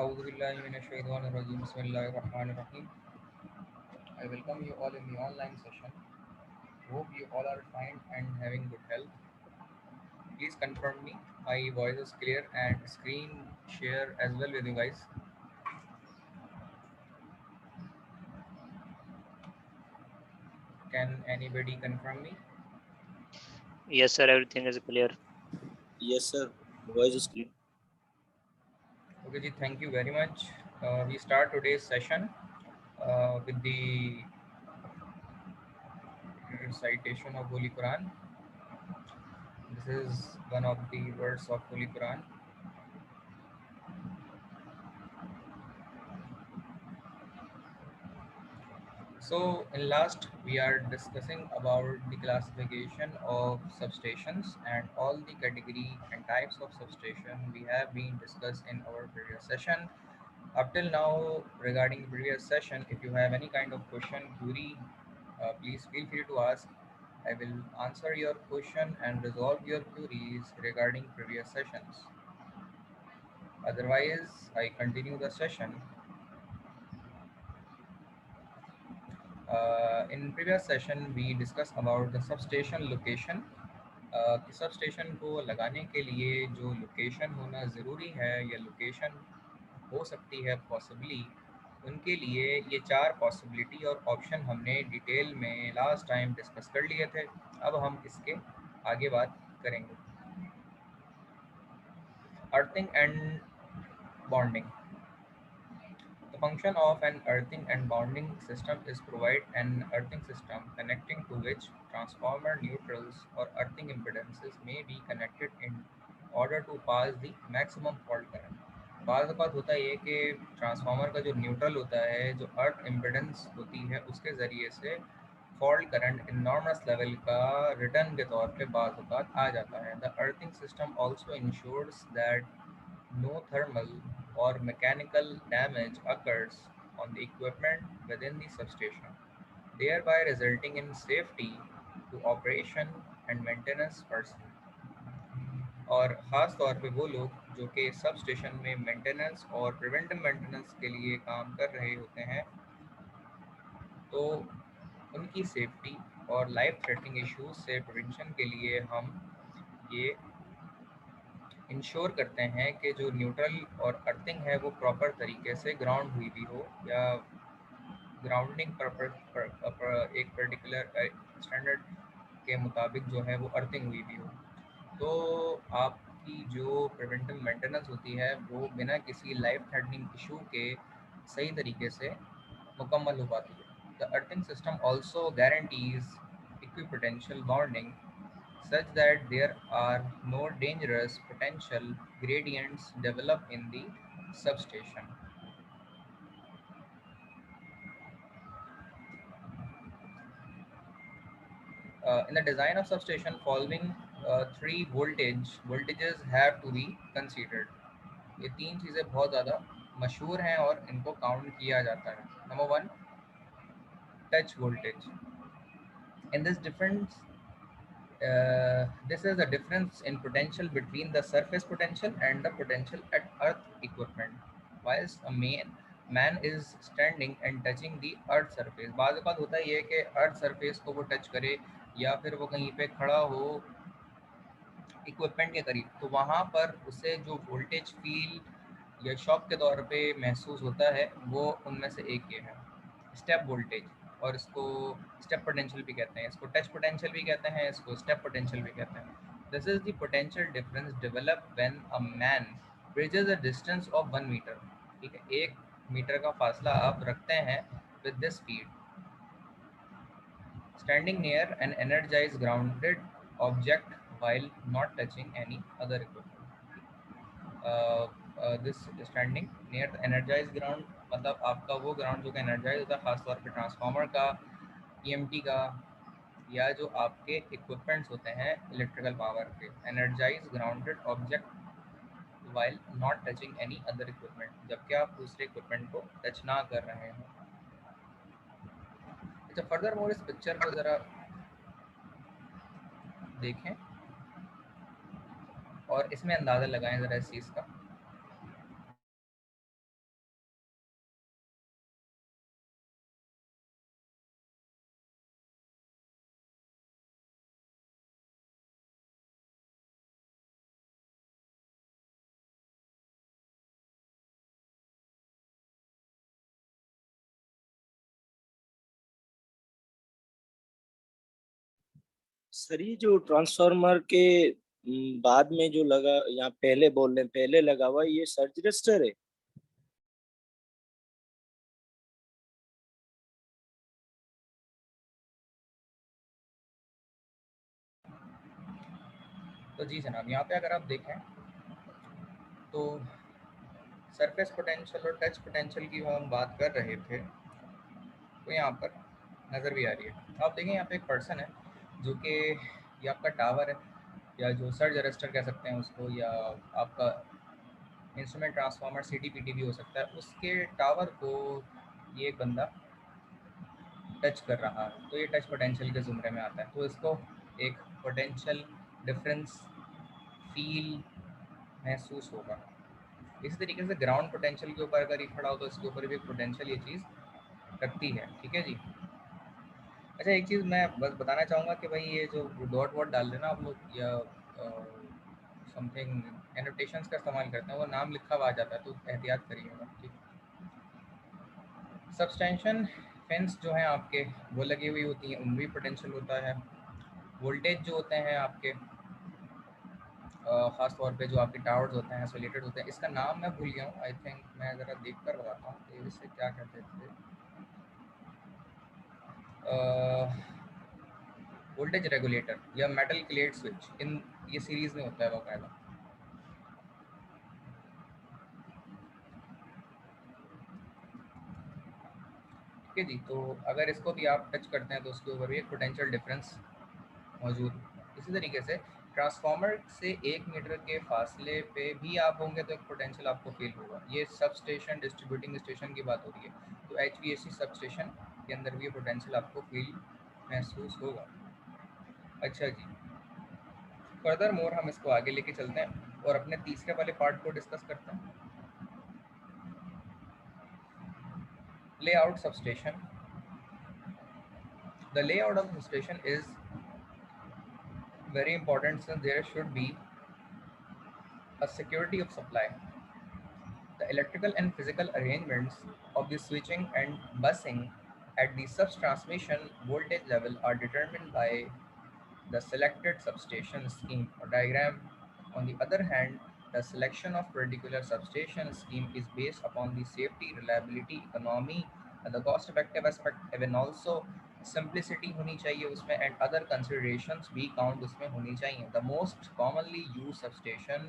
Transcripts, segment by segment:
Auzubillahiminash-shaytanir-rajim. Bismillahir-rahmanir-rahim. I welcome you all in the online session. Hope you all are fine and having good health. Please confirm me. My voice is clear and screen share as well with you guys. Can anybody confirm me? Yes, sir, everything is clear. Yes, sir. Voice is clear. Okay, ji, thank you very much. We start today's session with the recitation of Holy Quran. This is one of the verse of Holy Quran. So in last we are discussing about the classification of substations and all the category and types of substation we have been discussed in our previous session. Up till now regarding the previous session, if you have any kind of question, query, please feel free to ask. I will answer your question and resolve your queries regarding previous sessions. Otherwise, I continue the session. In previous session, we discussed about the substation location. कि substation को लगाने के लिए जो location होना ज़रूरी है या लोकेशन हो सकती है पॉसिबली, उनके लिए ये चार पॉसिबिलिटी और ऑप्शन हमने डिटेल में लास्ट टाइम डिस्कस कर लिए थे. अब हम इसके आगे बात करेंगे. Earthing and bonding. The function of an earthing and bounding system is provide an earthing system connecting to which transformer neutrals or earthing impedances may be connected in order to pass the maximum fault current. बाज़ औक़ात होता है ये कि transformer का जो neutral होता है, जो अर्थ इम्पिडेंस होती है, उसके ज़रिए से फॉल्ट करंट इनॉर्मस लेवल का रिटर्न के तौर पे बाज़ औक़ात आ जाता है. The earthing system also ensures that no thermal or mechanical damage occurs on the equipment within the substation, thereby resulting in safety to operation and maintenance personnel. और ख़ास तौर पे वो लोग जो कि सब स्टेशन में मेंटेनेंस और प्रिवेंटिव मेंटेनेंस के लिए काम कर रहे होते हैं, तो उनकी सेफ्टी और लाइफ थ्रेटनिंग इश्यूज से प्रिवेंशन के लिए हम ये इंश्योर करते हैं कि जो न्यूट्रल और अर्थिंग है वो प्रॉपर तरीके से ग्राउंड हुई भी हो या ग्राउंडिंग एक पर्टिकुलर स्टैंडर्ड के मुताबिक जो है वो अर्थिंग हुई भी हो, तो आपकी जो प्रिवेंटिव मेंटेनेंस होती है वो बिना किसी लाइफ थ्रेटनिंग इशू के सही तरीके से मुकम्मल हो पाती है. The earthing system also guarantees equipotential bonding such that there are no dangerous potential gradients develop in the substation. In the design of substation, following three voltages have to be considered. ये तीन चीज़ें बहुत ज़्यादा मशहूर हैं और इनको count किया जाता है. Number one, touch voltage. In this difference, this is the difference in potential between the surface potential and the potential at earth equipment whilst a man is standing and touching the earth surface. बाज़ बात होता है ये कि earth surface को वो touch करे या फिर वो कहीं पे खड़ा हो इक्विपमेंट के करीब, तो वहाँ पर उसे जो वोल्टेज फील या शॉक के तौर पे महसूस होता है वो उनमें से एक ये है, स्टेप वोल्टेज. और इसको स्टेप पोटेंशियल भी कहते हैं, इसको टच पोटेंशियल भी कहते हैं, इसको स्टेप पोटेंशियल भी कहते हैं. This is the potential difference develop when a man bridges a distance of 1 metre. ठीक है, 1 मीटर का फासला आप रखते हैं with this speed, standing near an energized grounded object while not touching any other equipment. This standing near the energized ground मतलब आपका वो ग्राउंड जो कि एनर्जाइज होता है, खासतौर पे ट्रांसफार्मर का, ईएमटी का, या जो आपके इक्विपमेंट्स होते हैं इलेक्ट्रिकल पावर के. Energise grounded object while not touching any other equipment, जबकि आप दूसरे इक्विपमेंट को टच ना कर रहे हैं. अच्छा, फर्दर मोर इस पिक्चर को ज़रा देखें और इसमें अंदाज़ा लगाएं ज़रा इस चीज़ का. सर ये जो ट्रांसफार्मर के बाद में जो लगा, यहाँ पहले बोल रहे हैं, पहले लगा हुआ ये सर्ज रजिस्टर है। तो जी जनाब, यहाँ पे अगर आप देखें तो सरफेस पोटेंशियल और टच पोटेंशियल की हम बात कर रहे थे, तो यहाँ पर नज़र भी आ रही है। आप देखें यहाँ पे एक पर्सन है जो कि ये आपका टावर है, या जो सर्ज अरेस्टर कह सकते हैं उसको, या आपका इंस्ट्रूमेंट ट्रांसफार्मर CTPT भी हो सकता है। उसके टावर को ये एक बंदा टच कर रहा है, तो ये टच पोटेंशियल के ज़ुमरे में आता है। तो इसको एक पोटेंशियल डिफरेंस फील महसूस होगा। इसी तरीके से ग्राउंड पोटेंशियल के ऊपर अगर ये खड़ा हो तो इसके ऊपर भी एक पोटेंशियल ये चीज़ रखती है। ठीक है जी। अच्छा, एक चीज़ मैं बस बताना चाहूँगा कि भाई ये जो डॉट वॉट डाल रहे हैं ना आप लोग, या समथिंग एनोटेशंस का इस्तेमाल करते हैं, वो नाम लिखा हुआ आ जाता है, तो एहतियात करिएगा। ठीक। सब्सटेंशन फेंस जो हैं आपके वो लगी हुई होती हैं, उनमें भी पोटेंशियल होता है। वोल्टेज जो होते हैं आपके, ख़ास तौर पे जो आपके टावर्स होते हैं, आइसोलेटेड होते हैं, इसका नाम मैं भूल गया हूँ। आई थिंक मैं ज़रा देख कर बताता हूँ कि इसे क्या कहते थे। वोल्टेज रेगुलेटर या मेटल क्लेट स्विच, इन ये सीरीज़ में होता है बाकायदा। ठीक है जी। तो अगर इसको भी आप टच करते हैं तो उसके ऊपर भी एक पोटेंशियल डिफरेंस मौजूद है। इसी तरीके से ट्रांसफार्मर से 1 मीटर के फासले पे भी आप होंगे तो एक पोटेंशियल आपको फील होगा। ये सब स्टेशन, डिस्ट्रीब्यूटिंग स्टेशन की बात हो रही है, तो HVAC सब स्टेशन के अंदर भी ये पोटेंशियल आपको फील महसूस होगा। अच्छा जी, फर्दर मोर हम इसको आगे लेके चलते हैं और अपने तीसरे वाले पार्ट को डिस्कस करते हैं, layout substation. The layout of the station is very important since there should be a security of supply. The electrical and physical arrangements of the switching and busing at the subtransmission voltage level are determined by the selected substation scheme or diagram. On the other hand, the selection of particular substation scheme is based upon the safety, reliability, economy, and the cost-effective aspect, even also simplicity होनी चाहिए उसमें, and other considerations भी count उसमें होनी चाहिए. The most commonly used substation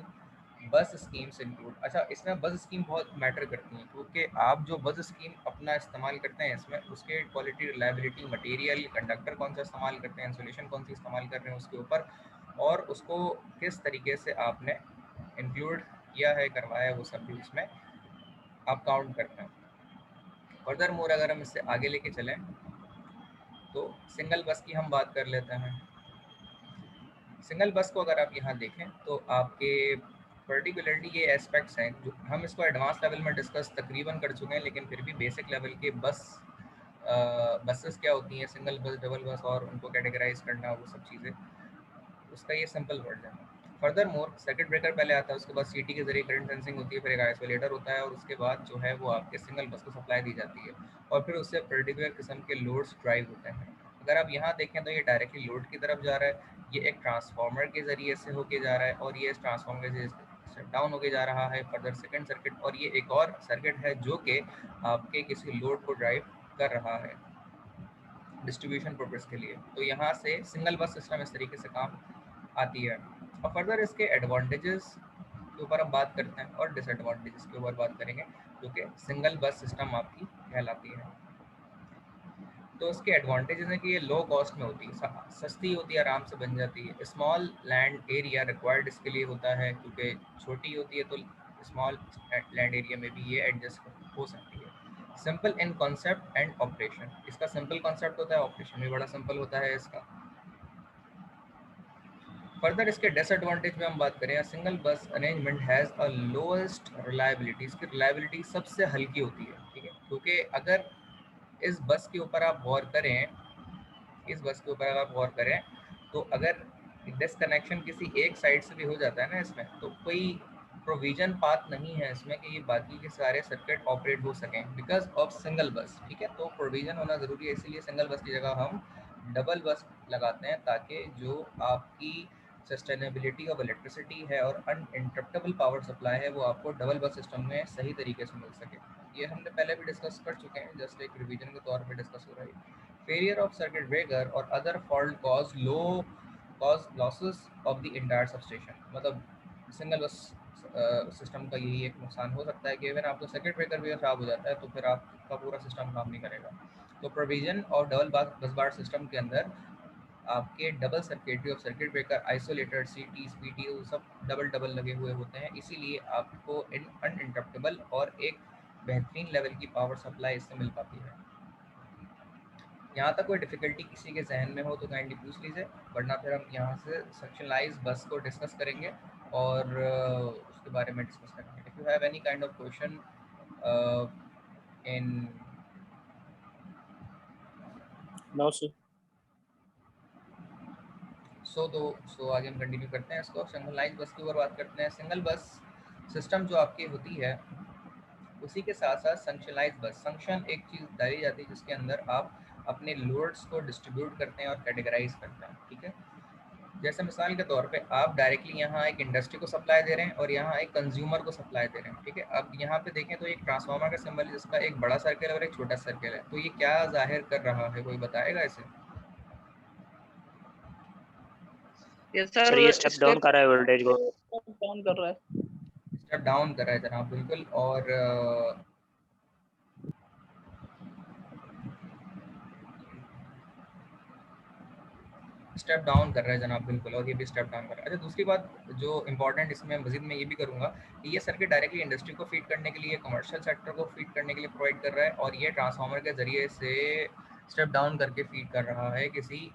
बस schemes include. अच्छा, इसमें बस स्कीम बहुत मैटर करती हैं, क्योंकि आप जो बस स्कीम अपना इस्तेमाल करते हैं इसमें उसके क्वालिटी, रिलायबिलिटी, मटेरियल, कंडक्टर कौन सा इस्तेमाल करते हैं, इंसुलेशन कौन सी इस्तेमाल कर रहे हैं उसके ऊपर, और उसको किस तरीके से आपने इंक्लूड किया है, करवाया है, वो सब भी इसमें आप काउंट करते हैं। फर्दर मोर अगर हम इससे आगे लेके चलें तो सिंगल बस की हम बात कर लेते हैं। सिंगल बस को अगर आप यहाँ देखें तो आपके पर्टिकुलरली ये एस्पेक्ट्स हैं जो हम इसको एडवांस लेवल में डिस्कस तकरीबन कर चुके हैं, लेकिन फिर भी बेसिक लेवल के बसेस क्या होती हैं, सिंगल बस, डबल बस, और उनको कैटेगराइज करना, वो सब चीज़ें, उसका ये सिंपल वर्ड है। फर्दर मोर सर्किट ब्रेकर पहले आता है, उसके बाद सीटी के जरिए करंट सेंसिंग होती है, फिर एक आइसोलेटर होता है, और उसके बाद जो है वो आपके सिंगल बस को सप्लाई दी जाती है, और फिर उससे पर्टिकुलर किस्म के लोड्स ड्राइव होते हैं। अगर आप यहाँ देखें तो ये डायरेक्टली लोड की तरफ जा रहा है, ये एक ट्रांसफार्मर के ज़रिए से होके जा रहा है, और ये इस ट्रांसफार्मर के जरिए शट डाउन होके जा रहा है फर्दर सेकंड सर्किट, और ये एक और सर्किट है जो कि आपके किसी लोड को ड्राइव कर रहा है डिस्ट्रीब्यूशन पर्पस के लिए। तो यहाँ से सिंगल बस सिस्टम इस तरीके से काम आती है। और फर्दर इसके एडवांटेजेस के ऊपर हम बात करते हैं और डिसएडवांटेजेस के ऊपर बात करेंगे, जो कि सिंगल बस सिस्टम आपकी कहलाती है। तो उसके एडवांटेजेस हैं कि ये लो कॉस्ट में होती है, सस्ती होती है, आराम से बन जाती है। स्मॉल लैंड एरिया रिक्वायर्ड इसके लिए होता है, क्योंकि छोटी होती है तो स्मॉल लैंड एरिया में भी ये एडजस्ट हो सकती है। Simple in concept and operation, इसका सिंपल कॉन्सेप्ट होता है, ऑपरेशन भी बड़ा सिंपल होता है इसका। फर्दर इसके डिसएडवांटेज में हम बात करें, सिंगल बस arrangement has a lowest reliability, इसकी रिलायबिलिटी सबसे हल्की होती है। ठीक है, क्योंकि अगर इस बस के ऊपर आप गौर करें, इस बस के ऊपर अगर आप गौर करें तो अगर डिसकनेक्शन किसी एक साइड से भी हो जाता है ना इसमें, तो कोई प्रोविजन पाथ नहीं है इसमें कि ये बाकी के सारे सर्किट ऑपरेट हो सकें बिकॉज ऑफ सिंगल बस। ठीक है, तो प्रोविजन होना ज़रूरी है, इसीलिए सिंगल बस की जगह हम डबल बस लगाते हैं ताकि जो आपकी सस्टेनेबिलिटी ऑफ इलेक्ट्रिसिटी है और अनइंटरप्टेबल पावर सप्लाई है वो आपको डबल बस सिस्टम में सही तरीके से मिल सके। ये हमने पहले भी डिस्कस कर चुके हैं, जस्ट एक रिवीजन के तौर पे डिस्कस हो रहा है। फेलियर ऑफ सर्किट ब्रेकर और other fault cause losses of the entire substation. मतलब सिंगल बस सिस्टम का यही एक नुकसान हो सकता है कि अगर आपका सर्किट ब्रेकर भी खराब हो जाता है तो फिर आपका पूरा सिस्टम काम नहीं करेगा। तो प्रोविजन और डबल बस बार सिस्टम के अंदर आपके double circuitry of circuit breaker, isolated, सीटी, पीटीओ सब डबल डबल लगे हुए होते हैं, इसीलिए आपको अनइंटरप्टेबल और एक बेहतरीन लेवल की पावर सप्लाई इससे मिल पाती है। यहाँ तक कोई डिफिकल्टी किसी के जहन में हो तो काइंडली पूछ लीजिए, वरना फिर हम यहाँ से सेक्शनलाइज बस को डिस्कस करेंगे और उसके बारे में डिस्कस करेंगे। If you have any kind of question in no sir. So आगे हम कंटिन्यू करते हैं इसको। सिंगलाइज बस की ओर बात करते हैं। सिंगल बस सिस्टम जो आपकी होती है उसी के साथ साथ फंक्शनलाइज बस, फंक्शन एक चीज़ डाली जाती है जिसके अंदर आप अपने लोड्स को डिस्ट्रीब्यूट करते हैं और कैटेगराइज करते हैं, ठीक है। जैसे मिसाल के तौर पे आप डायरेक्टली यहाँ एक इंडस्ट्री को सप्लाई दे रहे हैं और यहाँ एक कंज्यूमर को सप्लाई दे रहे हैं, ठीक है। अब यहाँ पे देखें तो एक ट्रांसफार्मर का सिंबल है जिसका एक बड़ा सर्कल है और एक छोटा सर्कल है, तो ये क्या जाहिर कर रहा है, कोई बताएगा इसे? ये सर ये सर स्टेप डाउन कर रहा है वोल्टेज को। डाउन कर रहा है। स्टेप डाउन कर रहा है जनाब, बिल्कुल। और स्टेप डाउन कर रहा है जनाब, बिल्कुल, और ये भी स्टेप डाउन कर रहा है। अच्छा, दूसरी बात जो इंपॉर्टेंट इसमें मजीद मैं ये भी करूँगा कि ये सर्किट डायरेक्टली इंडस्ट्री को फीड करने के लिए, कमर्शियल सेक्टर को फीड करने के लिए प्रोवाइड कर रहा है, और ये ट्रांसफार्मर के ज़रिए से स्टेप डाउन करके फीड कर रहा है किसी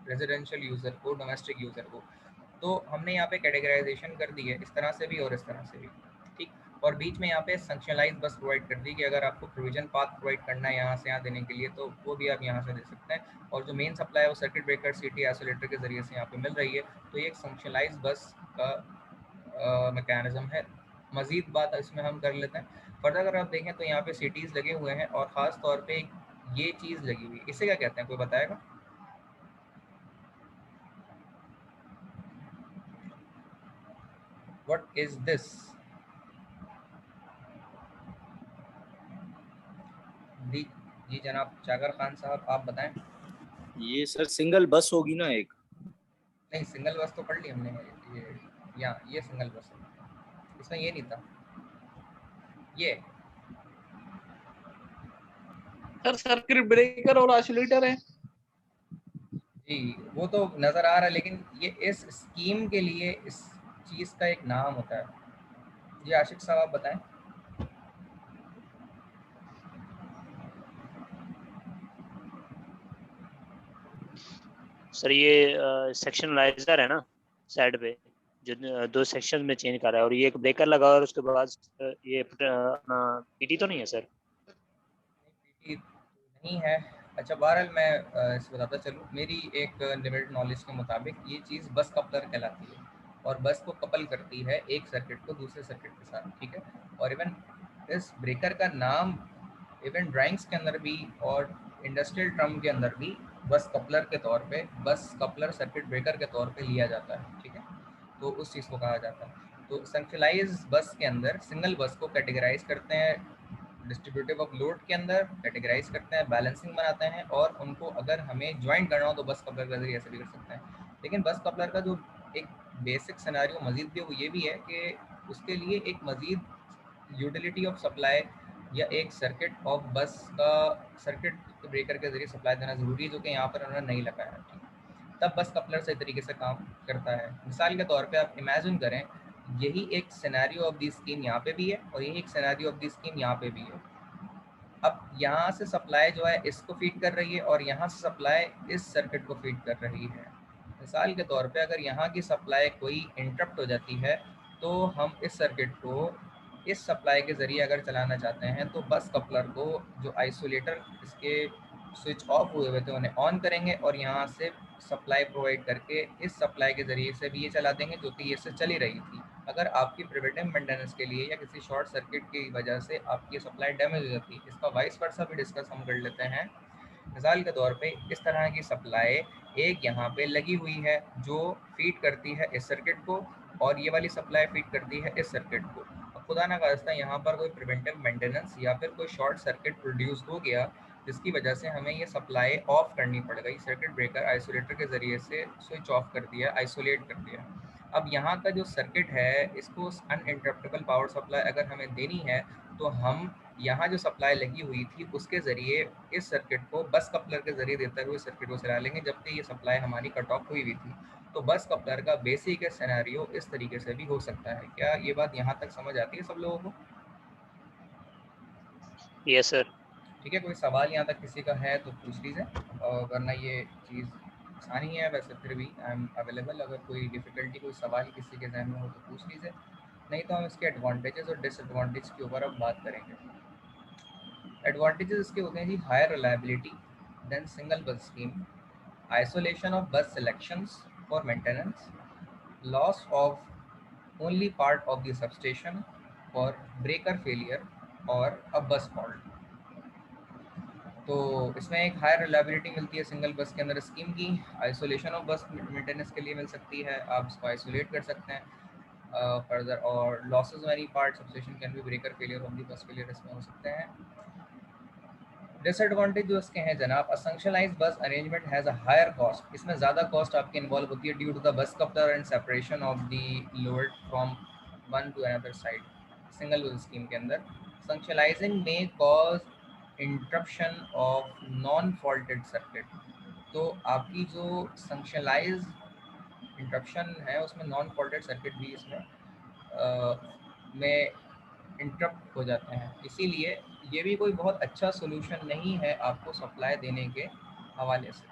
रेजिडेंशियल यूज़र को, डोमेस्टिक यूज़र को। तो हमने यहाँ पे कैटेगराइजेशन कर दी है इस तरह से भी और इस तरह से भी, ठीक। और बीच में यहाँ पे फंक्शनलाइज बस प्रोवाइड कर दी कि अगर आपको प्रोविजन पाथ प्रोवाइड करना है यहाँ से यहाँ देने के लिए तो वो भी आप यहाँ से दे सकते हैं। और जो मेन सप्लाई है वो सर्किट ब्रेकर, सीटी, आइसोलेटर के ज़रिए से यहाँ पे मिल रही है। तो ये एक फंक्शनलाइज बस का मैकेनिज्म है। मज़ीद बात इसमें हम कर लेते हैं। फर्दर अगर आप देखें तो यहाँ पे सीटीज़ लगे हुए हैं और ख़ास तौर पे ये चीज़ लगी हुई है, इसे क्या कहते हैं, कोई बताएगा? What is this? जी जनाब जागर खान साहब, आप बताएं। ये सर सिंगल बस होगी ना एक? नहीं, सिंगल बस तो पढ़ ली हमने, ये सिंगल बस है, इसमें ये नहीं था ये। सर सर्किट ब्रेकर और आइसोलेटर है जी वो तो नज़र आ रहा है, लेकिन ये इस स्कीम के लिए इस चीज़ का एक नाम होता है। जी आशिक साहब आप बताएं। सर ये सेक्शनलाइजर है ना साइड पे, जो दो सेक्शन में चेंज कर रहा है, और ये एक ब्रेकर लगा और उसके बाद ये अपना पीटी तो नहीं है सर? पीटी नहीं है। अच्छा, बहरहाल मैं इसे बताता चलूँ। मेरी एक लिमिटेड नॉलेज के मुताबिक ये चीज़ बस कपलर कहलाती है और बस को कपल करती है एक सर्किट को दूसरे सर्किट के साथ, ठीक है। और इवन इस ब्रेकर का नाम इवन ड्राइंग्स के अंदर भी और इंडस्ट्रियल टर्म के अंदर भी बस कपलर के तौर पे, बस कपलर सर्किट ब्रेकर के तौर पे लिया जाता है, ठीक है। तो उस चीज़ को कहा जाता है। तो सेंट्रलाइज बस के अंदर सिंगल बस को कैटेगराइज करते हैं डिस्ट्रीब्यूटिव ऑफ लोड के अंदर, कैटेगराइज करते हैं, बैलेंसिंग बनाते हैं, और उनको अगर हमें ज्वाइंट करना हो तो बस कपलर के जरिए से भी कर सकते हैं। लेकिन बस कपलर का जो एक बेसिक सिनेरियो मजीद भी वो ये भी है कि उसके लिए एक मजीद यूटिलिटी ऑफ सप्लाई या एक सर्किट ऑफ बस का सर्किट ब्रेकर के जरिए सप्लाई देना ज़रूरी है, जो कि यहाँ पर उन्होंने नहीं लगाया है, तब बस कपलर सही तरीके से काम करता है। मिसाल के तौर पे आप इमेजिन करें, यही एक सिनेरियो ऑफ दी स्कीम यहाँ पे भी है और यही एक सिनेरियो ऑफ दी स्कीम यहाँ पे भी है। अब यहाँ से सप्लाई जो है इसको फीड कर रही है और यहाँ से सप्लाई इस सर्किट को फीड कर रही है। मिसाल के तौर पे अगर यहाँ की सप्लाई कोई इंटरप्ट हो जाती है तो हम इस सर्किट को इस सप्लाई के ज़रिए अगर चलाना चाहते हैं तो बस कपलर को जो आइसोलेटर इसके स्विच ऑफ हुए हुए थे उन्हें ऑन करेंगे और यहाँ से सप्लाई प्रोवाइड करके इस सप्लाई के ज़रिए से भी ये चला देंगे जो कि ये से चली रही थी। अगर आपकी प्रिवेंटिव मेंटेनेंस के लिए या किसी शॉर्ट सर्किट की वजह से आपकी सप्लाई डैमेज हो जाती है, इसका वाइस वर्सा भी डिस्कस हम कर लेते हैं मिसाल के तौर पे इस तरह की सप्लाई एक यहाँ पे लगी हुई है जो फीड करती है इस सर्किट को, और ये वाली सप्लाई फीड करती है इस सर्किट को। अब खुदा ना खास्ता यहाँ पर कोई प्रिवेंटिव मेंटेनेंस या फिर कोई शॉर्ट सर्किट प्रोड्यूस हो गया जिसकी वजह से हमें ये सप्लाई ऑफ करनी पड़ गई, सर्किट ब्रेकर आइसोलेटर के ज़रिए से स्विच ऑफ कर दिया, आइसोलेट कर दिया। अब यहाँ का जो सर्किट है इसको अनइंटरप्टेबल पावर सप्लाई अगर हमें देनी है तो हम यहाँ जो सप्लाई लगी हुई थी उसके ज़रिए इस सर्किट को बस कपलर के ज़रिए देते हुए सर्किट को चला लेंगे, जबकि ये सप्लाई हमारी कट ऑफ हुई थी। तो बस कपलर का बेसिक सिनेरियो इस तरीके से भी हो सकता है। क्या ये बात यहाँ तक समझ आती है सब लोगों को? Yes sir. ठीक है, कोई सवाल यहाँ तक किसी का है तो पूछ लीजिए, वरना ये चीज़ आसानी है। वैसे फिर भी आई एम अवेलेबल, अगर कोई डिफ़िकल्टी कोई सवाल किसी के जहन में हो तो पूछ लीजिए, नहीं तो हम इसके एडवांटेजेस और डिसएडवांटेज के ऊपर अब बात करेंगे। एडवांटेजेस इसके होते हैं जी, higher reliability then single bus scheme, isolation of बस selections for maintenance, loss of only part of the substation for breaker failure और अ बस फॉल्ट। तो इसमें एक हायर रिलायबिलिटी मिलती है सिंगल बस के अंदर स्कीम की, आइसोलेशन ऑफ बस मेंटेनेंस के लिए मिल सकती है, आप इसको आइसोलेट कर सकते हैं फर्दर, और losses very part substation can भी breaker failure of the bus failure इसमें हो सकते हैं। डिसएडवांटेज जो इसके हैं जनाब, a functionalized bus arrangement has a higher cost, इसमें ज़्यादा कॉस्ट आपकी इन्वॉल्व होती है due to the bus coupler and separation of the load from one to another side. Single bus scheme के अंदर फंक्शनलाइजिंग में cause interruption of non faulted circuit, तो आपकी जो फंक्शनलाइज इंटरप्शन है उसमें नॉन फॉल्टेड सर्किट भी इसमें में इंटरप्ट हो जाते हैं, इसीलिए ये भी कोई बहुत अच्छा सोल्यूशन नहीं है आपको सप्लाई देने के हवाले से।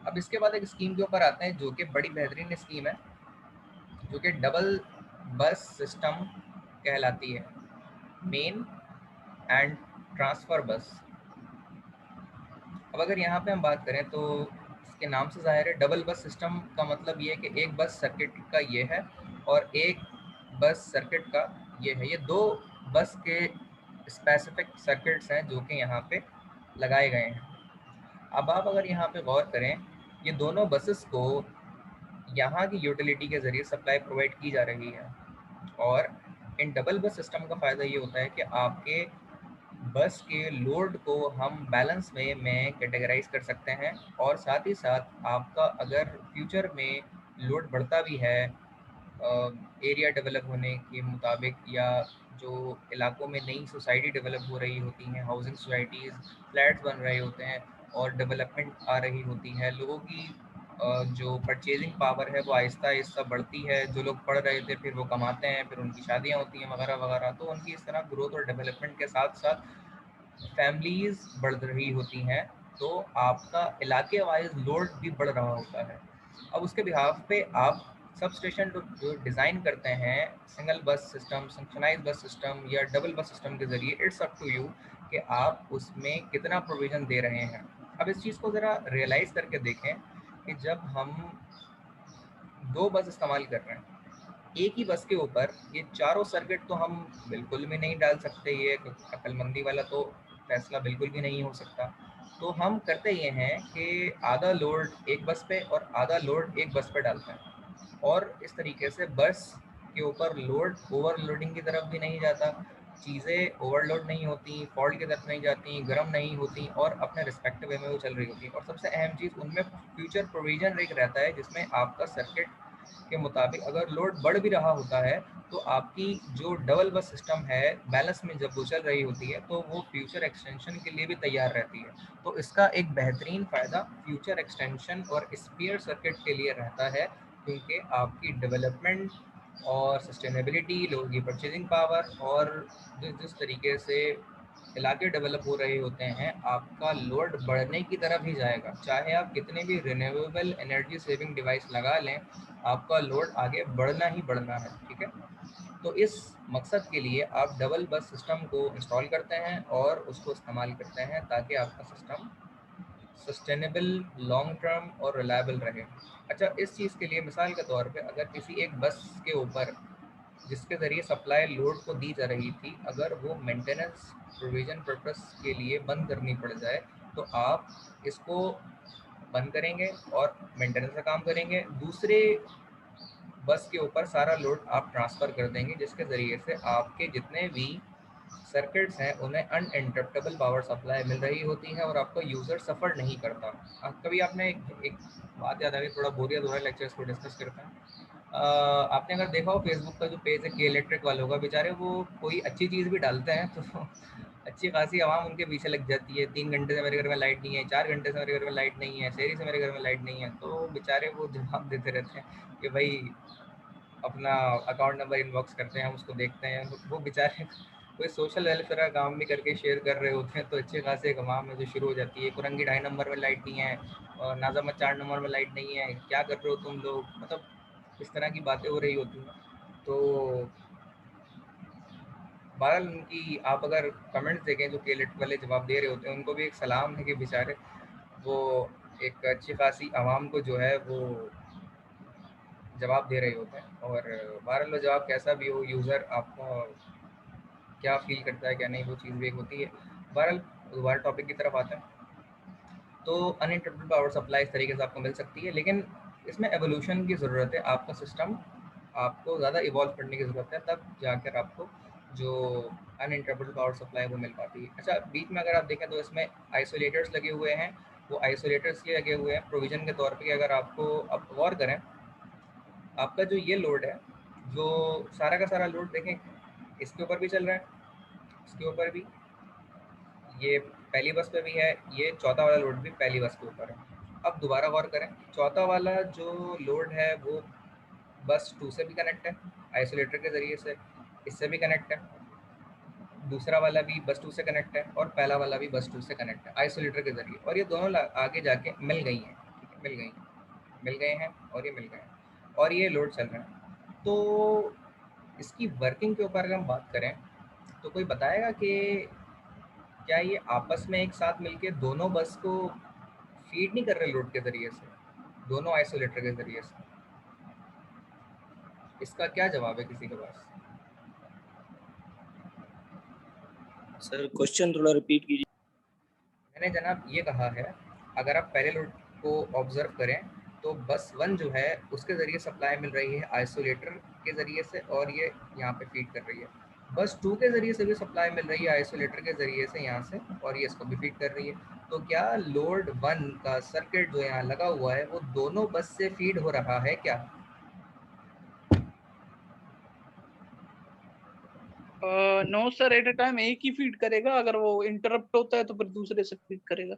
अब इसके बाद एक स्कीम के ऊपर आते हैं जो कि बड़ी बेहतरीन स्कीम है, जो कि डबल बस सिस्टम कहलाती है, मेन एंड ट्रांसफ़र बस। अब अगर यहाँ पे हम बात करें तो इसके नाम से ज़ाहिर है डबल बस सिस्टम का मतलब ये है कि एक बस सर्किट का ये है और एक बस सर्किट का ये है, ये दो बस के स्पेसिफिक सर्किट्स हैं जो कि यहाँ पे लगाए गए हैं। अब आप अगर यहाँ पे गौर करें, ये दोनों बसेस को यहाँ की यूटिलिटी के ज़रिए सप्लाई प्रोवाइड की जा रही है, और इन डबल बस सिस्टम का फ़ायदा ये होता है कि आपके बस के लोड को हम बैलेंस में कैटेगराइज कर सकते हैं, और साथ ही साथ आपका अगर फ्यूचर में लोड बढ़ता भी है एरिया डेवलप होने के मुताबिक, या जो इलाकों में नई सोसाइटी डेवलप हो रही होती हैं, हाउसिंग सोसाइटीज़, फ्लैट्स बन रहे होते हैं और डेवलपमेंट आ रही होती है, लोगों की जो परचेजिंग पावर है वो आहिस्ता आहिस्ता बढ़ती है, जो लोग पढ़ रहे थे फिर वो कमाते हैं, फिर उनकी शादियाँ होती हैं वगैरह वगैरह, तो उनकी इस तरह ग्रोथ और डेवलपमेंट के साथ साथ फैमिलीज़ बढ़ रही होती हैं, तो आपका इलाके वाइज लोड भी बढ़ रहा होता है। अब उसके बिहाफ पे आप सब स्टेशन जो डिज़ाइन करते हैं सिंगल बस सिस्टम, सिंक्रोनाइज बस सिस्टम या डबल बस सिस्टम के ज़रिए, इट्स अप टू यू कि आप उसमें कितना प्रोविज़न दे रहे हैं। अब इस चीज़ को ज़रा रियलाइज़ करके देखें कि जब हम दो बस इस्तेमाल कर रहे हैं, एक ही बस के ऊपर ये चारों सर्किट तो हम बिल्कुल भी नहीं डाल सकते, ये अक्लमंदी वाला तो फैसला बिल्कुल भी नहीं हो सकता। तो हम करते ये हैं कि आधा लोड एक बस पे और आधा लोड एक बस पे डालते हैं, और इस तरीके से बस के ऊपर लोड ओवरलोडिंग की तरफ भी नहीं जाता, चीज़ें ओवरलोड नहीं होती, फॉल्ट की तरफ नहीं जाती, गर्म नहीं होती, और अपने रिस्पेक्टिव वे में वो चल रही होती है। और सबसे अहम चीज़, उनमें फ्यूचर प्रोविज़न एक रहता है जिसमें आपका सर्किट के मुताबिक अगर लोड बढ़ भी रहा होता है तो आपकी जो डबल बस सिस्टम है बैलेंस में जब वो चल रही होती है तो वो फ्यूचर एक्सटेंशन के लिए भी तैयार रहती है। तो इसका एक बेहतरीन फ़ायदा फ्यूचर एक्सटेंशन और स्पेयर सर्किट के लिए रहता है, क्योंकि आपकी डेवलपमेंट और सस्टेनेबिलिटी, लोगों की परचेजिंग पावर, और जिस तरीके से इलाके डेवलप हो रहे होते हैं आपका लोड बढ़ने की तरफ ही जाएगा। चाहे आप कितने भी रिन्यूएबल एनर्जी सेविंग डिवाइस लगा लें, आपका लोड आगे बढ़ना ही बढ़ना है। ठीक है, तो इस मकसद के लिए आप डबल बस सिस्टम को इंस्टॉल करते हैं और उसको इस्तेमाल करते हैं ताकि आपका सिस्टम सस्टेनेबल, लॉन्ग टर्म और रिलायबल रहे। अच्छा, इस चीज़ के लिए मिसाल के तौर पे अगर किसी एक बस के ऊपर जिसके ज़रिए सप्लाई लोड को दी जा रही थी, अगर वो मेंटेनेंस प्रोविज़न पर्पस के लिए बंद करनी पड़ जाए तो आप इसको बंद करेंगे और मेंटेनेंस का काम करेंगे, दूसरे बस के ऊपर सारा लोड आप ट्रांसफ़र कर देंगे, जिसके ज़रिए से आपके जितने भी सर्किट्स हैं उन्हें अनइंटरप्टेबल पावर सप्लाई मिल रही होती है और आपका यूज़र सफ़र नहीं करता। कभी आपने एक बात याद आ गई, थोड़ा बोरियत हो रहा है, लेक्चर्स को डिस्कस करते हैं। आपने अगर देखा हो फेसबुक का जो पेज है के इलेक्ट्रिक वालों का, बेचारे वो कोई अच्छी चीज़ भी डालते हैं तो अच्छी खासी आवाम उनके पीछे लग जाती है। 3 घंटे से मेरे घर में लाइट नहीं है, 4 घंटे से मेरे घर में लाइट नहीं है, शहरी से मेरे घर में लाइट नहीं है, तो बेचारे वो जवाब देते रहते हैं कि भाई अपना अकाउंट नंबर इनबॉक्स करते हैं, हम उसको देखते हैं। वो बेचारे कोई सोशल वेलफेयर का काम भी करके शेयर कर रहे होते हैं, तो अच्छे खासे एक आवाम में जो शुरू हो जाती है, कुरंगी 2.5 नंबर में लाइट नहीं है और नाजामत 4 नंबर में लाइट नहीं है, क्या कर रहे हो तुम लोग, मतलब इस तरह की बातें हो रही होती हैं। तो बहरहाल उनकी आप अगर कमेंट्स देखें जो के इलेक्ट्रिक वाले जवाब दे रहे होते हैं, उनको भी एक सलाम है कि बेचारे वो एक अच्छी खासी आवाम को जो है वो जवाब दे रहे होते हैं। और बहरहाल वो जवाब कैसा भी हो, यूज़र आपको क्या फ़ील करता है क्या नहीं, वो चीज़ भी एक होती है। बहरहाल दोबारा टॉपिक की तरफ आते हैं। तो अनइंटरप्टेड पावर सप्लाई इस तरीके से आपको मिल सकती है, लेकिन इसमें एवोल्यूशन की ज़रूरत है। आपका सिस्टम आपको ज़्यादा इवॉल्व करने की ज़रूरत है, तब जाकर आपको जो अनइंटरप्टेड पावर सप्लाई वो मिल पाती है। अच्छा, बीच में अगर आप देखें तो इसमें आइसोलेटर्स लगे हुए हैं। वो आइसोलेटर्स ये लगे हुए हैं प्रोविज़न के तौर पे कि अगर आपको अब गौर करें, आपका जो ये लोड है, जो सारा का सारा लोड देखें, इसके ऊपर भी चल रहा है, इसके ऊपर भी, ये पहली बस पे भी है, ये चौथा वाला लोड भी पहली बस के ऊपर है। अब दोबारा गौर करें, चौथा वाला जो लोड है वो बस 2 से भी कनेक्ट है आइसोलेटर के ज़रिए से, इससे भी कनेक्ट है, दूसरा वाला भी बस 2 से कनेक्ट है और पहला वाला भी बस 2 से कनेक्ट है आइसोलेटर के ज़रिए, और ये दोनों आगे जाके मिल गई हैं, ठीक है, मिल गए हैं और ये मिल गए हैं और ये लोड चल रहा है। तो इसकी वर्किंग के ऊपर अगर हम बात करें तो कोई बताएगा कि क्या ये आपस में एक साथ मिलके दोनों बस को फीड नहीं कर रहे लोड के ज़रिए से, दोनों आइसोलेटर के ज़रिए से? इसका क्या जवाब है किसी के पास? सर क्वेश्चन थोड़ा रिपीट कीजिए। मैंने जनाब ये कहा है, अगर आप पहले लोड को ऑब्जर्व करें तो बस 1 जो है उसके ज़रिए सप्लाई मिल रही है आइसोलेटर के ज़रिए से और ये यहाँ पे फीड कर रही है। बस 2 के ज़रिए से भी सप्लाई मिल रही है आइसोलेटर के ज़रिए से यहाँ से, और ये इसको भी फीड कर रही है। तो क्या लोड 1 का सर्किट जो यहाँ लगा हुआ है वो दोनों बस से फीड हो रहा है क्या? No sir, at a time एक ही फीड करेगा। अगर वो इंटरप्ट होता है तो फिर दूसरे से फीड करेगा।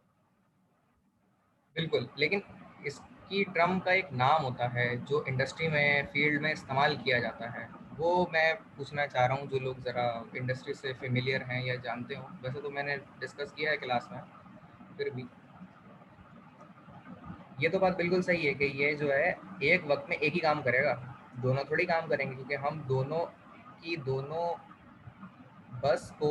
बिल्कुल, लेकिन इसकी टर्म का एक नाम होता है जो इंडस्ट्री में फील्ड में इस्तेमाल किया जाता है, वो मैं पूछना चाह रहा हूँ जो लोग ज़रा इंडस्ट्री से फेमिलियर हैं या जानते हो। वैसे तो मैंने डिस्कस किया है क्लास में, फिर भी ये तो बात बिल्कुल सही है कि ये जो है एक वक्त में एक ही काम करेगा, दोनों थोड़ी काम करेंगे, क्योंकि हम दोनों बस को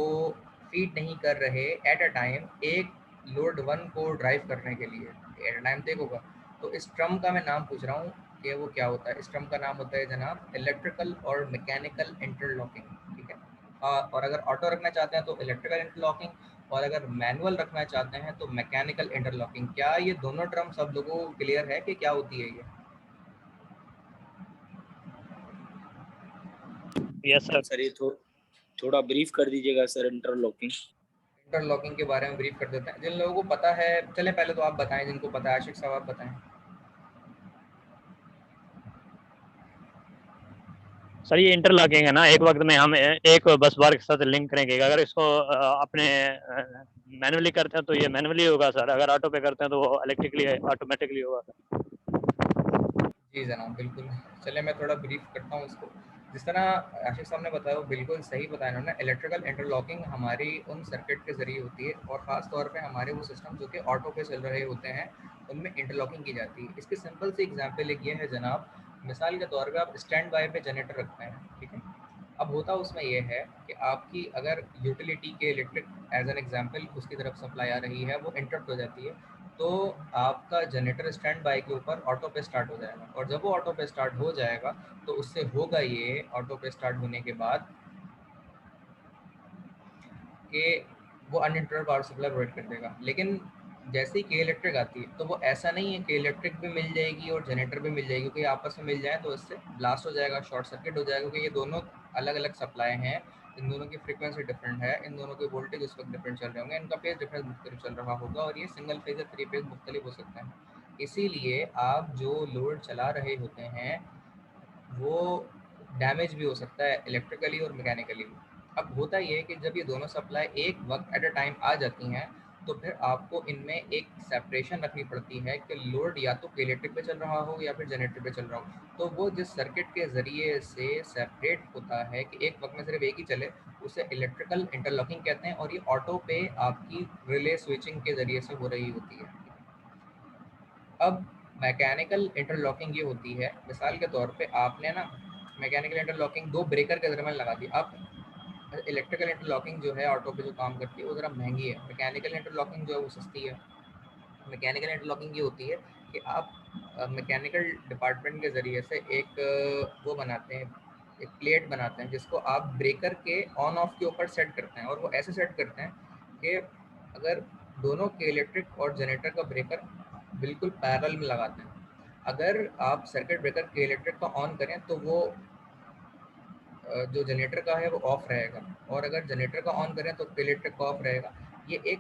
फीड नहीं कर रहे एट अ टाइम एक लोड 1 को ड्राइव करने के लिए, एट अ टाइम देखोगा। तो इस ट्रम का मैं नाम पूछ रहा हूँ कि वो क्या होता है। इस ट्रम का नाम होता है जनाब इलेक्ट्रिकल और मैकेनिकल इंटरलॉकिंग, ठीक है। और अगर ऑटो रखना चाहते हैं तो इलेक्ट्रिकल इंटरलॉकिंग, और अगर मैनुअल रखना चाहते हैं तो मैकेनिकल इंटरलॉकिंग। क्या ये दोनों टर्म सब लोगों को क्लियर है कि क्या होती है ये? Yes sir. सर ये थोड़ा ब्रीफ कर दीजिएगा सर इंटरलॉकिंग। इंटरलॉकिंग के बारे में ब्रीफ कर देते हैं जिन लोगों को पता है। चलें पहले तो आप बताएं जिनको पता है, आशिक साहब आप बताएं। सर ये इंटरलॉकिंग है ना, एक वक्त में हम एक बस बार के साथ लिंक करेंगे। अगर इसको अपने मैनुअली करते हैं तो ये मैनुअली होगा सर, अगर ऑटो पे करते हैं तो वो इलेक्ट्रिकली ऑटोमेटिकली होगा सर। जी जनाब, बिल्कुल। चलिए मैं थोड़ा ब्रीफ करता हूँ इसको। जिस तरह आशिफ साहब ने बताया वो बिल्कुल सही बताया उन्होंने। इलेक्ट्रिकल इंटरलॉकिंग हमारी उन सर्किट के ज़रिए होती है और ख़ास तौर पे हमारे वो सिस्टम जो कि ऑटो पे चल रहे होते हैं उनमें इंटरलॉकिंग की जाती है। इसकी सिंपल सी एग्जांपल एक ये है जनाब, मिसाल के तौर पे आप स्टैंड बाय पे जनरेटर रखते हैं, ठीक है। अब होता उसमें ये है कि आपकी अगर यूटिलिटी के इलेक्ट्रिक एज एन एग्जांपल उसकी तरफ सप्लाई आ रही है, वो इंटरप्ट हो जाती है, तो आपका जनरेटर स्टैंड बाय के ऊपर ऑटो पे स्टार्ट हो जाएगा। और जब वो ऑटो पे स्टार्ट हो जाएगा तो उससे होगा ये, ऑटो पे स्टार्ट होने के बाद, कि वो अनइंटरप्टेड पावर सप्लाई प्रोवाइड कर देगा। लेकिन जैसे ही के इलेक्ट्रिक आती है तो वो ऐसा नहीं है कि इलेक्ट्रिक भी मिल जाएगी और जनरेटर भी मिल जाएगी, क्योंकि आपस में मिल जाए तो इससे ब्लास्ट हो जाएगा, शॉर्ट सर्किट हो जाएगा, क्योंकि ये दोनों अलग अलग सप्लाई हैं, इन दोनों की फ्रीक्वेंसी डिफरेंट है, इन दोनों के वोल्टेज उस वक्त डिफरेंट चल रहे होंगे, इनका फेज डिफरेंस मुख्तलिफ चल रहा होगा, और ये सिंगल फेज या थ्री फेज मुख्तलिफ हो सकते हैं। इसीलिए आप जो लोड चला रहे होते हैं वो डैमेज भी हो सकता है इलेक्ट्रिकली और मैकेनिकली भी। अब होता ये है कि जब ये दोनों सप्लाई एक वक्त एट अ टाइम आ जाती हैं तो फिर आपको इनमें एक सेपरेशन रखनी पड़ती है कि लोड या तो इलेक्ट्रिक पे चल रहा हो या फिर जनरेटर पे चल रहा हो। तो वो जिस सर्किट के ज़रिए से सेपरेट होता है कि एक वक्त में सिर्फ एक ही चले, उसे इलेक्ट्रिकल इंटरलॉकिंग कहते हैं, और ये ऑटो पे आपकी रिले स्विचिंग के ज़रिए से हो रही होती है। अब मैकेनिकल इंटरलॉकिंग ये होती है, मिसाल के तौर पे आपने ना मैकेनिकल इंटरलॉकिंग दो ब्रेकर के दरमियान लगा दी। अब इलेक्ट्रिकल इंटरलॉकिंग जो है ऑटो पे जो काम करती है वो ज़रा महंगी है, मैकेनिकल इंटरलॉकिंग जो है वो सस्ती है। मैकेनिकल इंटरलॉकिंग ये होती है कि आप मैकेनिकल डिपार्टमेंट के ज़रिए से एक वो बनाते हैं, एक प्लेट बनाते हैं जिसको आप ब्रेकर के ऑन ऑफ के ऊपर सेट करते हैं, और वो ऐसे सेट करते हैं कि अगर दोनों के इलेक्ट्रिक और जनरेटर का ब्रेकर बिल्कुल पैरेलल में लगाते हैं, अगर आप सर्किट ब्रेकर के इलेक्ट्रिक का ऑन करें तो वो जो जनरेटर का है वो ऑफ रहेगा, और अगर जनरेटर का ऑन करें तो इलेक्ट्रिक का ऑफ रहेगा। ये एक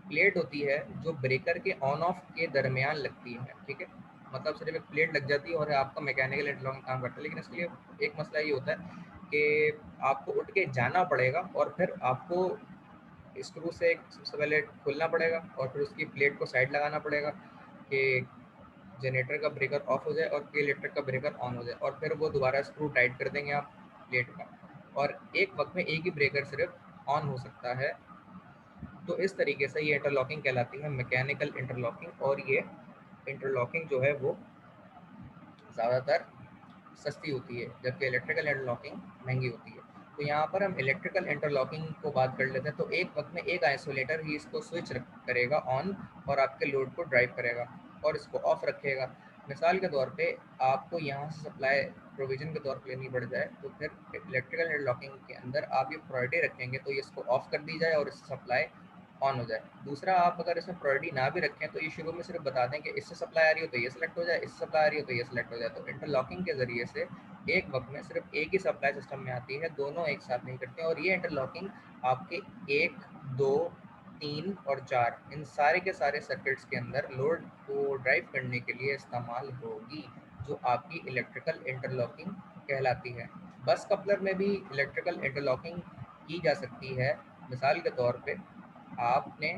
प्लेट होती है जो ब्रेकर के ऑन ऑफ के दरमियान लगती है, ठीक है, मतलब सिर्फ एक प्लेट लग जाती है और आपका मैकेनिकल इंटरलॉकिंग काम करता है। लेकिन इसके लिए एक मसला ये होता है कि आपको उठ के जाना पड़ेगा और फिर आपको स्क्रू से सबसे पहले खोलना पड़ेगा और फिर उसकी प्लेट को साइड लगाना पड़ेगा कि जनरेटर का ब्रेकर ऑफ हो जाए और के इलेक्ट्रिक का ब्रेकर ऑन हो जाए, और फिर वो दोबारा स्क्रू टाइट कर देंगे आप प्लेट का, और एक वक्त में एक ही ब्रेकर सिर्फ ऑन हो सकता है। तो इस तरीके से ये इंटरलॉकिंग कहलाती है, मैकेनिकल इंटरलॉकिंग, और ये इंटरलॉकिंग जो है वो ज़्यादातर सस्ती होती है जबकि इलेक्ट्रिकल इंटरलॉकिंग महंगी होती है। तो यहाँ पर हम इलेक्ट्रिकल इंटरलॉकिंग को बात कर लेते हैं। तो एक वक्त में एक आइसोलेटर ही इसको स्विच करेगा ऑन और आपके लोड को ड्राइव करेगा और इसको ऑफ रखेगा। मिसाल के तौर पे आपको यहाँ से सप्लाई प्रोविजन के तौर पे लेनी पड़ जाए तो फिर इलेक्ट्रिकल इंटरलॉकिंग के अंदर आप ये प्रायोरिटी रखेंगे तो ये इसको ऑफ कर दी जाए और इससे सप्लाई ऑन हो जाए। दूसरा, आप अगर इसमें प्रायोरिटी ना भी रखें तो ये शुरू में सिर्फ बता दें कि इससे सप्लाई आ रही हो तो ये सिलेक्ट हो जाए, इससे सप्लाई आ रही हो तो ये सिलेक्ट हो जाए। तो इंटरलॉकिंग के ज़रिए से एक वक्त में सिर्फ एक ही सप्लाई सिस्टम में आती है, दोनों एक साथ नहीं करते। और ये इंटरलॉकिंग आपके 1, 2, 3 और 4 इन सारे के सारे सर्किट्स के अंदर लोड को ड्राइव करने के लिए इस्तेमाल होगी, जो आपकी इलेक्ट्रिकल इंटरलॉकिंग कहलाती है। बस कपलर में भी इलेक्ट्रिकल इंटरलॉकिंग की जा सकती है। मिसाल के तौर पे आपने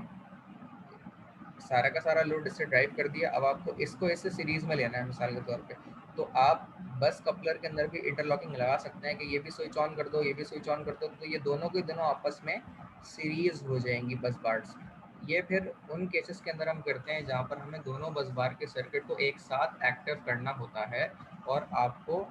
सारा का सारा लोड इससे ड्राइव कर दिया, अब आपको इसको इससे सीरीज में लेना है मिसाल के तौर पे, तो आप बस कपलर के अंदर भी इंटरलॉकिंग लगा सकते हैं कि ये भी स्विच ऑन कर दो, ये भी स्विच ऑन कर दो, तो ये दोनों के दोनों आपस में सीरीज हो जाएंगी बस बार्स। ये फिर उन केसेस के अंदर हम करते हैं जहाँ पर हमें दोनों बस बार के सर्किट को एक साथ एक्टिव करना होता है और आपको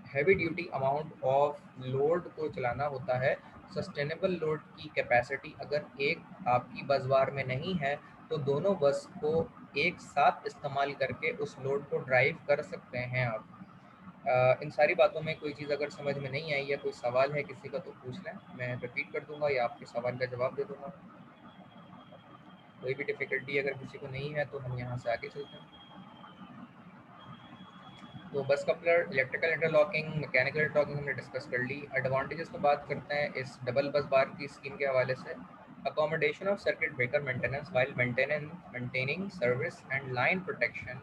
heavy duty amount of load को चलाना होता है। सस्टेनेबल लोड की कैपेसिटी अगर एक आपकी बस बार में नहीं है तो दोनों बस को एक साथ इस्तेमाल करके उस लोड को ड्राइव कर सकते हैं आप। इन सारी बातों में कोई चीज़ अगर समझ में नहीं आई या कोई सवाल है किसी का तो पूछ लें, मैं रिपीट कर दूंगा या आपके सवाल का जवाब दे दूंगा। कोई भी डिफ़िकल्टी अगर किसी को नहीं है तो हम यहाँ से आगे चलते हैं। तो बस coupler, electrical interlocking, mechanical interlocking हमने डिस्कस कर ली। एडवांटेजेस पर बात करते हैं इस डबल बस बार की स्कीम के हवाले से। Accommodation of circuit breaker maintenance while maintaining service and line protection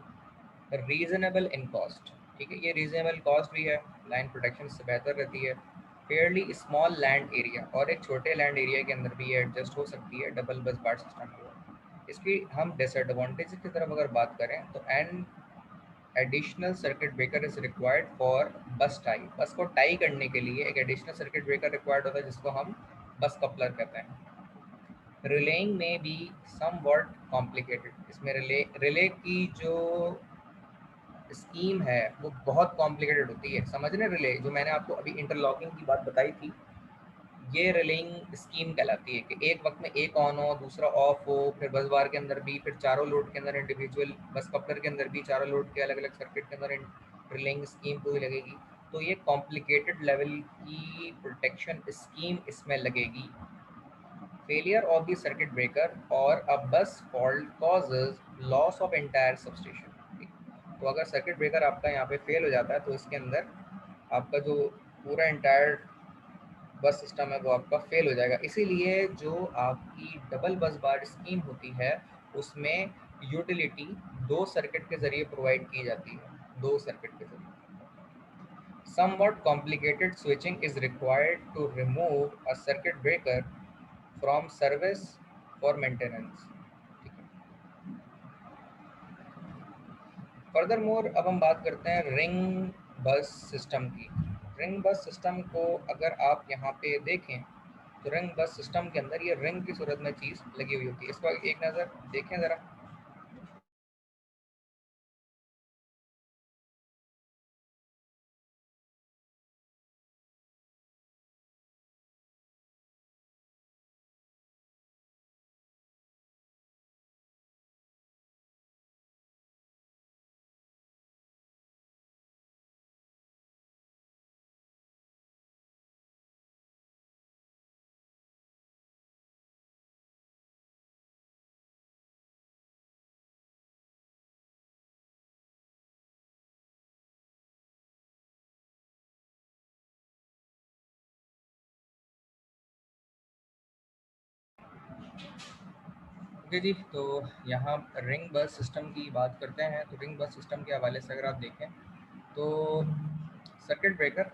reasonable in cost. ठीक है, ये रीजनेबल कॉस्ट भी है, लाइन प्रोटेक्शन से बेहतर रहती है। फेयरली स्मॉल लैंड एरिया, और एक छोटे लैंड एरिया के अंदर भी ये एडजस्ट हो सकती है डबल बस बार सिस्टम को। इसकी हम डिसएडवांटेज की तरफ अगर बात करें तो an additional circuit breaker is required for बस टाई। बस को टाई करने के लिए एक एडिशनल सर्किट ब्रेकर रिक्वायर्ड होता है जिसको हम बस कपलर कहते हैं। रिलेइंग में भी सम वर्ड कॉम्प्लिकेटेड, इसमें रिले की जो स्कीम है वो बहुत कॉम्प्लिकेटेड होती है समझने। रिले जो मैंने आपको अभी इंटरलॉकिंग की बात बताई थी, ये रिलेइंग स्कीम कहलाती है कि एक वक्त में एक ऑन हो, दूसरा ऑफ हो, फिर बस बार के अंदर भी, फिर चारों लोड के अंदर इंडिविजुअल, बस कपलर के अंदर भी चारों लोड के अलग अलग सर्किट के अंदर रिलेइंग स्कीम पूरी लगेगी। तो ये कॉम्प्लिकेटेड लेवल की प्रोटेक्शन स्कीम इसमें लगेगी। Failure of the circuit breaker or a bus fault causes loss of entire substation. ठीक है? तो अगर सर्किट ब्रेकर आपका यहाँ पे फेल हो जाता है तो इसके अंदर आपका जो पूरा एंटायर बस सिस्टम है वो आपका फेल हो जाएगा। इसीलिए जो आपकी डबल बस बार स्कीम होती है उसमें यूटिलिटी 2 सर्किट के जरिए प्रोवाइड की जाती है, 2 सर्किट के जरिए। Somewhat complicated switching is required to remove a circuit breaker from service for maintenance. ठीक है। Furthermore, अब हम बात करते हैं रिंग बस सिस्टम की। रिंग बस सिस्टम को अगर आप यहाँ पे देखें तो रिंग बस सिस्टम के अंदर ये रिंग की सूरत में चीज़ लगी हुई होती है। इस पर एक नज़र देखें ज़रा। ओके जी, तो यहाँ रिंग बस सिस्टम की बात करते हैं। तो रिंग बस सिस्टम के हवाले से अगर आप देखें तो सर्किट ब्रेकर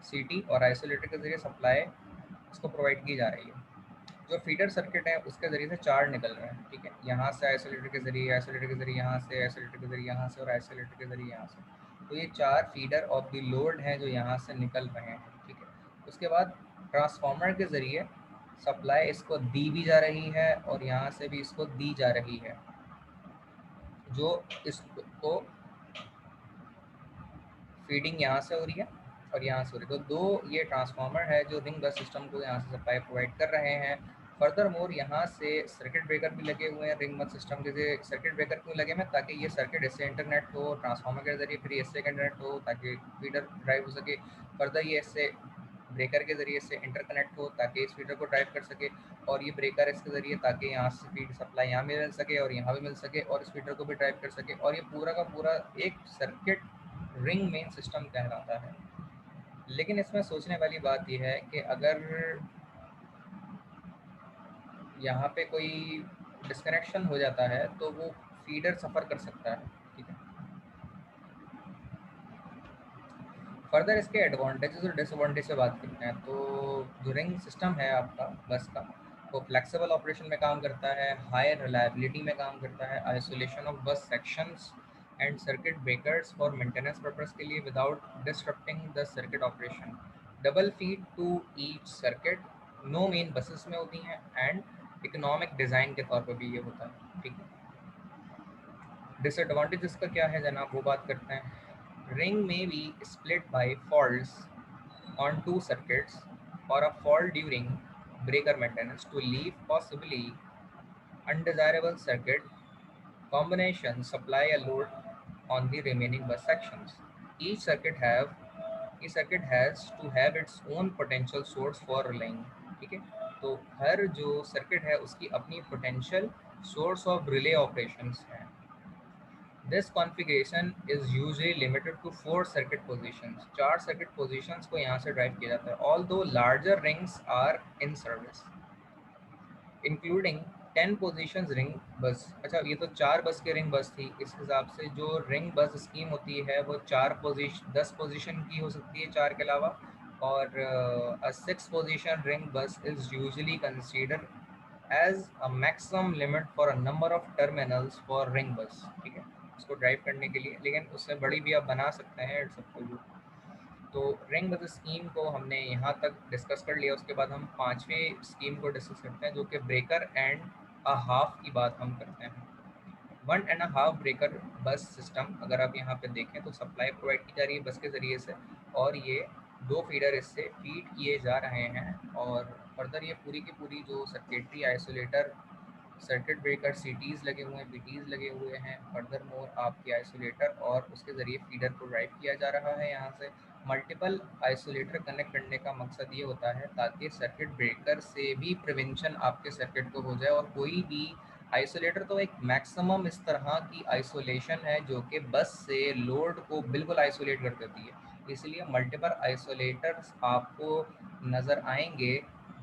सीटी और आइसोलेटर के ज़रिए सप्लाई इसको प्रोवाइड की जा रही है। जो फीडर सर्किट है उसके ज़रिए से चार्ज निकल रहे हैं, ठीक है, यहाँ से आइसोलेटर के ज़रिए, आइसोलेटर के ज़रिए यहाँ से, आइसोलेटर के ज़रिए यहाँ से और आइसोलेटर के ज़रिए यहाँ से। तो ये 4 फीडर ऑफ द लोड हैं जो यहाँ से निकल रहे हैं, ठीक है। उसके बाद ट्रांसफार्मर के ज़रिए सप्लाई इसको दी भी जा रही है और यहाँ से भी इसको दी जा रही है, जो इसको फीडिंग यहाँ से हो रही है और यहाँ से हो रही है। तो 2 ये ट्रांसफार्मर है जो रिंग बस सिस्टम को यहाँ से सप्लाई प्रोवाइड कर रहे हैं। फर्दर मोर यहाँ से सर्किट ब्रेकर भी लगे हुए हैं रिंग बस सिस्टम के जरिए। सर्किट ब्रेकर क्यों लगे हैं? ताकि ये सर्किट इससे इंटरनेट हो, ट्रांसफार्मर के जरिए फिर इससे इंटरनेट हो ताकि फीडर ड्राइव हो सके। फर्दर ये इससे ब्रेकर के ज़रिए से इंटरकनेक्ट हो ताकि इस फीडर को ड्राइव कर सके, और ये ब्रेकर इसके ज़रिए ताकि यहाँ से फीड सप्लाई यहाँ भी मिल सके और यहाँ भी मिल सके और इस फीडर को भी ड्राइव कर सके, और ये पूरा का पूरा एक सर्किट रिंग मेन सिस्टम कहलाता है। लेकिन इसमें सोचने वाली बात यह है कि अगर यहाँ पे कोई डिस्कनेक्शन हो जाता है तो वो फीडर सफ़र कर सकता है, ठीक है। फर्दर इसके एडवांटेजेस और डिसएडवांटेज से बात करते हैं तो जो रिंग सिस्टम है आपका बस का, वो फ्लेक्सिबल ऑपरेशन में काम करता है, हाई रिलायबिलिटी में काम करता है, isolation of bus sections and circuit breakers for maintenance purpose के लिए without disrupting the circuit operation, double feed to each circuit, no main buses में होती हैं, एंड इकोनॉमिक डिज़ाइन के तौर पर भी ये होता है, ठीक है। डिसएडवांटेजेस का क्या है जनाब, वो बात करते हैं। Ring may be split by faults on 2 circuits or a fault during breaker maintenance to leave possibly undesirable circuit combinations supply a load on the remaining bus sections. Each circuit has to have its own potential source for relaying, ठीक है। तो हर जो circuit है उसकी अपनी potential source of relay operations हैं। This configuration is usually limited to 4 circuit positions. 4 circuit positions को यहाँ से ड्राइव किया जाता है। Although larger rings are in service, including 10 positions ring bus। अच्छा, ये तो 4 बस के रिंग बस थी। इस हिसाब से जो रिंग बस स्कीम होती है वो 10 पोजीशन की हो सकती है 4 के अलावा, और a 6 position ring bus is usually considered as a maximum limit for a number of terminals for ring bus, ठीक है, इसको ड्राइव करने के लिए। लेकिन उससे बड़ी भी आप बना सकते हैं, इट्स अप टू यू। तो रिंग बस स्कीम को हमने यहाँ तक डिस्कस कर लिया। उसके बाद हम 5वें स्कीम को डिस्कस करते हैं जो कि ब्रेकर एंड अ हाफ की बात हम करते हैं। 1.5 ब्रेकर बस सिस्टम अगर आप यहाँ पे देखें तो सप्लाई प्रोवाइड की जा रही है बस के ज़रिए से, और ये 2 फीडर इससे फीड किए जा रहे हैं, और फर्दर ये पूरी की पूरी जो circuitry, isolator, circuit breaker, CTs लगे हुए हैं, पीटीज़ लगे हुए हैं, फर्दर मोर आपके आइसोलेटर और उसके ज़रिए फीडर को ड्राइव किया जा रहा है यहाँ से, मल्टीपल आइसोलेटर कनेक्ट करने का मकसद ये होता है ताकि सर्किट ब्रेकर से भी प्रिवेंशन आपके सर्किट को हो जाए, और कोई भी आइसोलेटर तो एक मैक्सिमम इस तरह की आइसोलेशन है जो कि बस से लोड को बिल्कुल आइसोलेट कर देती है। इसलिए मल्टीपल आइसोलेटर्स आपको नज़र आएंगे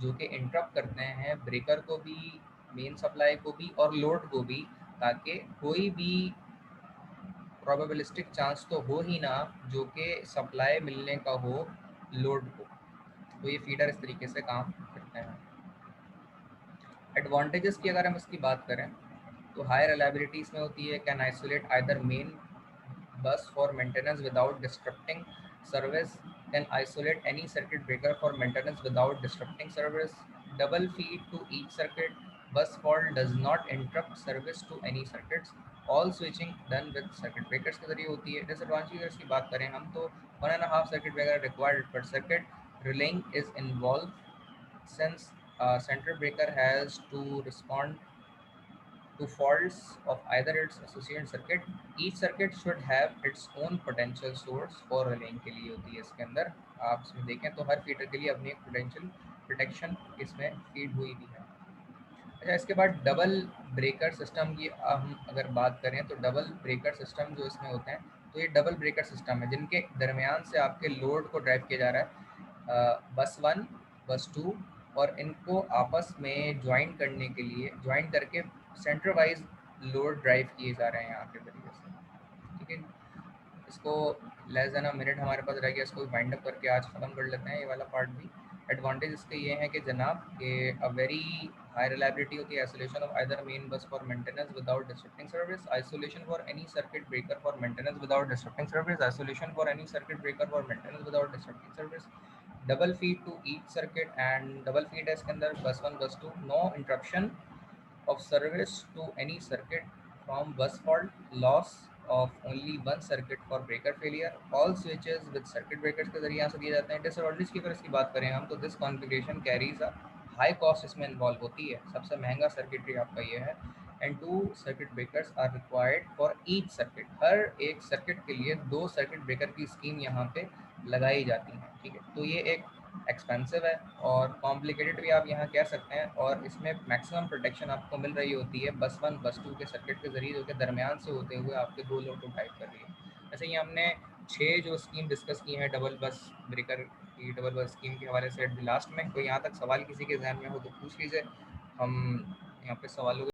जो कि इंटरप्ट करते हैं ब्रेकर को भी, मेन सप्लाई को भी और लोड को भी, ताकि कोई भी प्रोबेबिलिस्टिक चांस तो हो ही ना जो कि सप्लाई मिलने का हो लोड को। तो ये फीडर इस तरीके से काम करते हैं। एडवांटेजेस की अगर हम इसकी बात करें तो हाई रिलायबिलिटी इसमें होती है, can isolate either main bus for maintenance without disrupting service, can isolate any circuit breaker for maintenance without disrupting service, double feed to each circuit, bus fault does not interrupt service to any circuits, all switching done with circuit breakers के जरिए होती है। Disadvantages की बात करें हम तो 1.5 circuit breaker required per circuit, relaying is involved since central breaker has to respond to faults of either its associated circuit. Each circuit should have its own potential source for relaying के लिए होती है। इसके अंदर आप इसमें देखें तो हर फीडर के लिए अपनी एक पोटेंशियल प्रोटेक्शन इसमें फीड हुई भी है। अच्छा, इसके बाद डबल ब्रेकर सिस्टम की हम अगर बात करें तो डबल ब्रेकर सिस्टम जो इसमें होते हैं, तो ये डबल ब्रेकर सिस्टम है जिनके दरमियान से आपके लोड को ड्राइव किया जा रहा है, बस 1 बस 2, और इनको आपस में ज्वाइन करने के लिए ज्वाइन करके सेंटर वाइज लोड ड्राइव किए जा रहे हैं यहाँ के तरीके से। ठीक है, इसको लेस देन अ मिनट हमारे पास रह गया, इसको वाइंड अप करके आज ख़त्म कर लेते हैं ये वाला पार्ट भी। एडवांटेज इसके ये हैं कि जनाब कि अ वेरी हाई रिलायबिलिटी होती है, isolation of either main bus for maintenance without destructing service, isolation for any circuit breaker for maintenance without destructing service, isolation for any circuit breaker for maintenance without destructing service, double feed to each circuit, and double feed है इसके अंदर bus 1 bus 2, no interruption of service to any circuit from bus fault, loss of only one circuit for breaker failure, all switches with circuit breakers के जरिए यहाँ से दिए जाते हैं। डिसएडवांटेज की अगर इसकी बात करें हम तो this configuration carries a high cost इसमें इन्वॉल्व होती है, सबसे महंगा सर्किटरी आपका ये है, and 2 circuit breakers are required for each circuit, हर एक सर्किट के लिए 2 सर्किट ब्रेकर की स्कीम यहाँ पे लगाई जाती है। ठीक है, तो ये एक एक्सपेंसिव है और कॉम्प्लिकेटेड भी आप यहाँ कह सकते हैं, और इसमें मैक्सिमम प्रोटेक्शन आपको मिल रही होती है बस 1 बस 2 के सर्किट के जरिए जो कि दरमियान से होते हुए आपके 2 लोड को ड्राइव कर रही है। जैसे ही हमने 6 जो स्कीम डिस्कस की हैं डबल बस ब्रेकर की, डबल बस स्कीम के हवाले से लास्ट में कोई यहाँ तक सवाल किसी के जहन में हो तो पूछ लीजिए, हम यहाँ पे सवालों